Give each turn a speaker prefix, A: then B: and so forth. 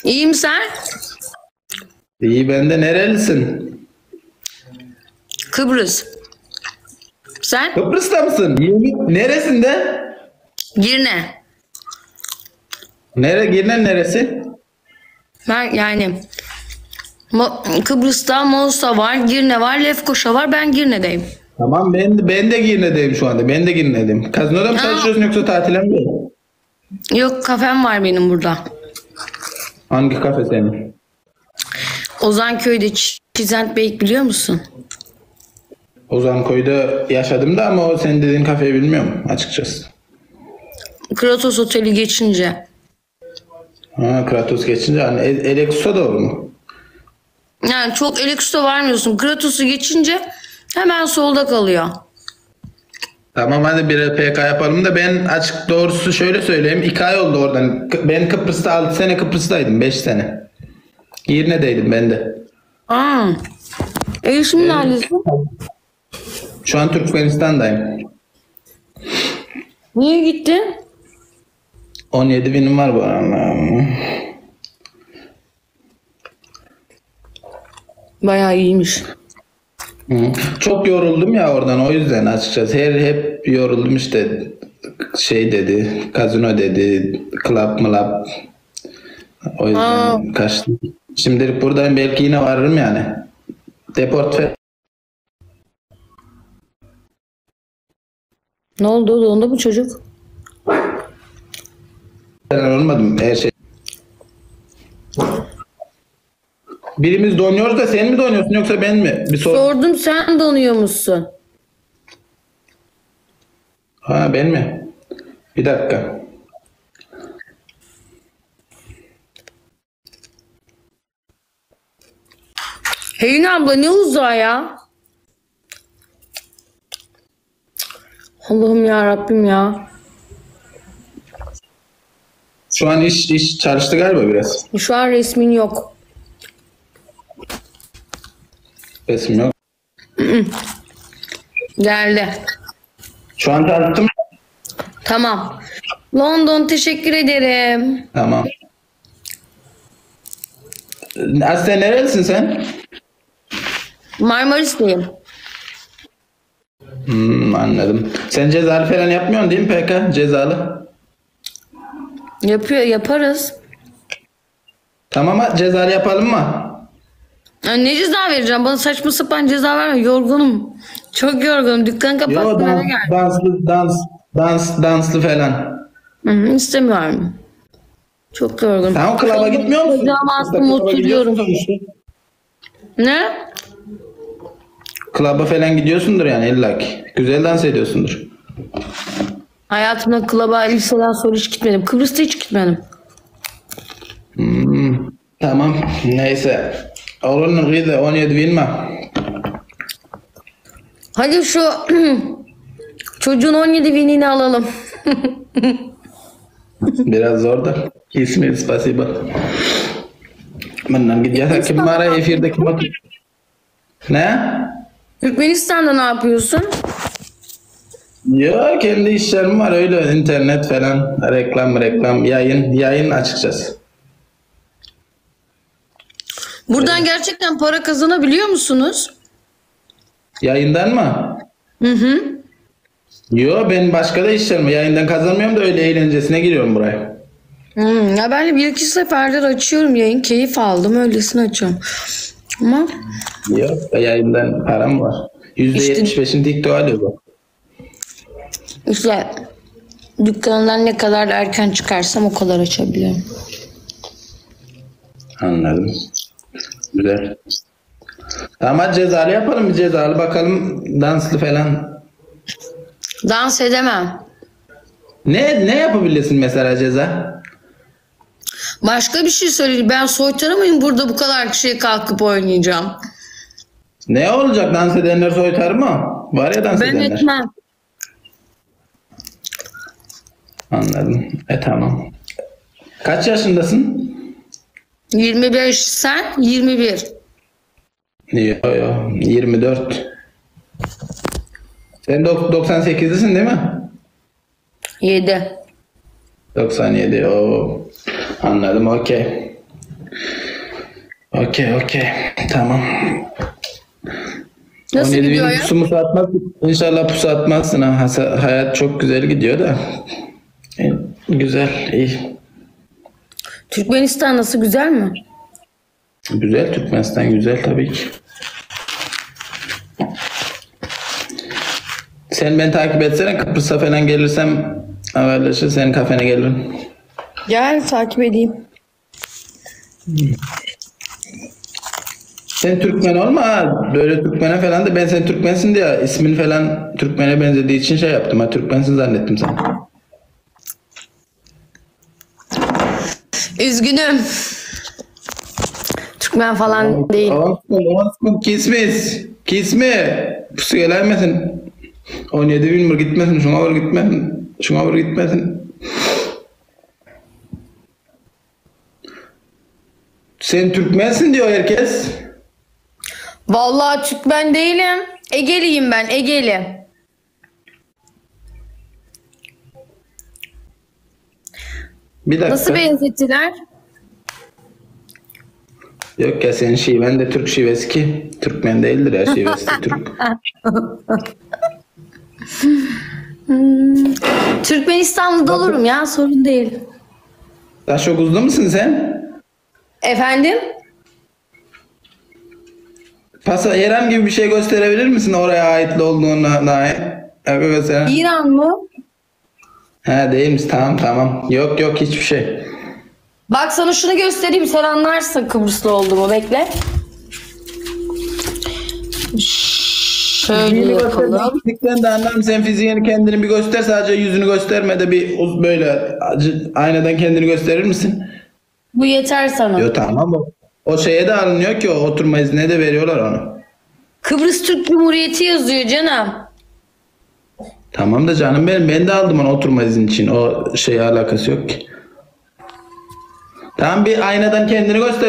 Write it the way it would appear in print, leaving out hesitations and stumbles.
A: İyiyim sen?
B: İyi ben de nerelisin?
A: Kıbrıs. Sen?
B: Kıbrıs'ta mısın? Neresinde?
A: Girne.
B: Girnen neresi?
A: Ben yani Kıbrıs'ta Mostar var, Girne var, Lefkoşa var. Ben Girne'deyim.
B: Tamam ben de Girne'deyim şu anda. Ben de Girne'deyim. Kazinoda mı çalışıyorsun yoksa tatile mi?
A: Yok, kafem var benim burada.
B: Hangi kafe senin?
A: Ozanköy'de Çizent biliyor musun?
B: Ozankoy'da yaşadım da ama o senin dediğin kafeyi bilmiyorum açıkçası.
A: Kratos Oteli geçince.
B: Ha, Kratos geçince hani Eleksus'a doğru mu?
A: Yani çok Eleksus'a varmıyorsun. Kratos'u geçince hemen solda kalıyor.
B: Tamam hadi bir PK yapalım da ben açık doğrusu şöyle söyleyeyim. 2 ay oldu oradan. Ben Kıbrıs'ta 6 sene Kıbrıs'taydım. 5 sene. Girne'deydim ben de.
A: Aa. Şimdi neredesin?
B: Şu an Türkmenistan'dayım.
A: Niye gittin?
B: 17 binim var bu arada.
A: Bayağı iyiymiş.
B: Hı. Çok yoruldum ya oradan o yüzden açıkçası. Hep yoruldum işte. Şey dedi, kazino dedi, club mılab. O yüzden kaçtım. Şimdilik buradayım, belki yine varırım yani. Deport falan
A: Ne oldu? Dondu bu çocuk.
B: olmadım her şey. Birimiz donuyoruz da sen mi donuyorsun yoksa ben mi? Bir sor.
A: Sordum, sen donuyor musun?
B: Ha ben mi? Bir dakika.
A: Helin abla ne uzağı ya? Allah'ım ya Rabbim ya.
B: Şu an iş çalıştı galiba biraz.
A: Şu an resmin yok.
B: Resim yok.
A: Geldi.
B: Şu an çalıştım.
A: Tamam. London, teşekkür ederim.
B: Tamam. Aslen nerelisin sen?
A: Marmaris'teyim.
B: Anladım. Sen cezalı falan yapmıyorsun değil mi PK? Cezalı.
A: Yaparız.
B: Tamam ama cezalı yapalım mı?
A: Ya ne ceza vereceğim? Bana saçma sapan ceza verme. Yorgunum. Çok yorgunum. Dükkan
B: Yo
A: kapattım, eve geldim.
B: danslı falan.
A: İstemiyorum. Çok yorgunum.
B: Tamam klaba gitmiyor musun?
A: Bacağımı
B: Klaba
A: astım, oturuyorum.
B: sonuçta.
A: Ne?
B: Klaba falan gidiyorsundur yani illaki. Güzel dans ediyorsundur.
A: Hayatımda klaba liseden sonra hiç gitmedim. Kıbrıs'ta hiç gitmedim.
B: Tamam neyse. Oğlunun gıydı 17 bilmem.
A: Hadi şu çocuğun 17 binini alalım.
B: Biraz zor da. İsmi spasiba. Bundan gidiyor. Kim var ya efirdeki bak. Ne?
A: Türkmenistan'da ne yapıyorsun?
B: Yok kendi işlerim var öyle internet falan reklam yayın açıkçası.
A: Buradan gerçekten para kazanabiliyor musunuz?
B: Yayından mı?
A: Hı.
B: Yo ben başka da işlerim var. Yayından kazanmıyorum da öyle eğlencesine giriyorum buraya.
A: Ya ben de bir iki seferdir açıyorum yayın. Keyif aldım. Öylesine açıyorum. Ama
B: Yok yayından param var. %75'in TikTok alıyor bu.
A: işte dükkandan ne kadar erken çıkarsam o kadar açabiliyorum.
B: Anladım. Güzel. Ama cezalı yapalım bir cezalı bakalım danslı falan.
A: Dans edemem.
B: Ne yapabilirsin mesela ceza?
A: Başka bir şey söyleyeyim. Ben soytarı mıyım burada bu kadar kişiye kalkıp oynayacağım?
B: Ne olacak dans edenler soytar mı? Var ya dans
A: Ben
B: edenler.
A: etmem.
B: Anladım. Tamam. Kaç yaşındasın?
A: 25, sen 21.
B: Yo 24. Sen 98'lisin değil mi?
A: 7.
B: 97. O anladım okey. Okey. Tamam.
A: Nasıl
B: 17
A: gidiyor
B: bin
A: ya?
B: pusu mu satmaz? İnşallah pusu atmazsın ha. Hayat çok güzel gidiyor da. Güzel, iyi.
A: Türkmenistan nasıl, güzel mi?
B: Güzel, Türkmenistan güzel tabii ki. Sen beni takip etsene, Kıbrıs'a falan gelirsem haberleşir, senin kafene gelirim.
A: Gel takip edeyim.
B: Sen Türkmen olma ha. Böyle Türkmen'e falan da ben sen Türkmensin diye ismin falan Türkmen'e benzediği için şey yaptım ha, Türkmensin zannettim sen.
A: Üzgünüm. Türkmen falan değil.
B: Olsun, kismis. Pusu gelemezsin. 17 bin bir gitmesin, şuna bir gitmesin. Sen Türkmensin diyor herkes.
A: Vallahi Türkmen değilim. Egeliyim ben, Egeli.
B: Bir dakika.
A: Nasıl benzettiler?
B: Yok ya senin şiven de Türk şivesi ki. Türkmen değildir ya, şivesi de Türk.
A: Türkmenistan'da da olurum ya, sorun değil.
B: Taşokuzlu musun sen?
A: Efendim?
B: Herhangi bir şey gösterebilir misin oraya ait olduğuna dair? Mesela.
A: İran mı?
B: Ha değil misin? Tamam. Yok hiçbir şey.
A: Bak sana şunu göstereyim, sen anlarsın Kıbrıslı olduğumu, bekle. Şöyle yapalım.
B: Fizikten de anlarım, sen fiziğini kendini bir göster, sadece yüzünü gösterme de bir böyle aynadan kendini gösterir misin?
A: Bu yeter sana.
B: Yok tamam o şeye de alınıyor ki, o oturma iznine de veriyorlar onu.
A: Kıbrıs Türk Cumhuriyeti yazıyor canım.
B: Tamam da canım ben de aldım onu oturma izni için, o şeye alakası yok ki. Tamam bir aynadan kendini göster.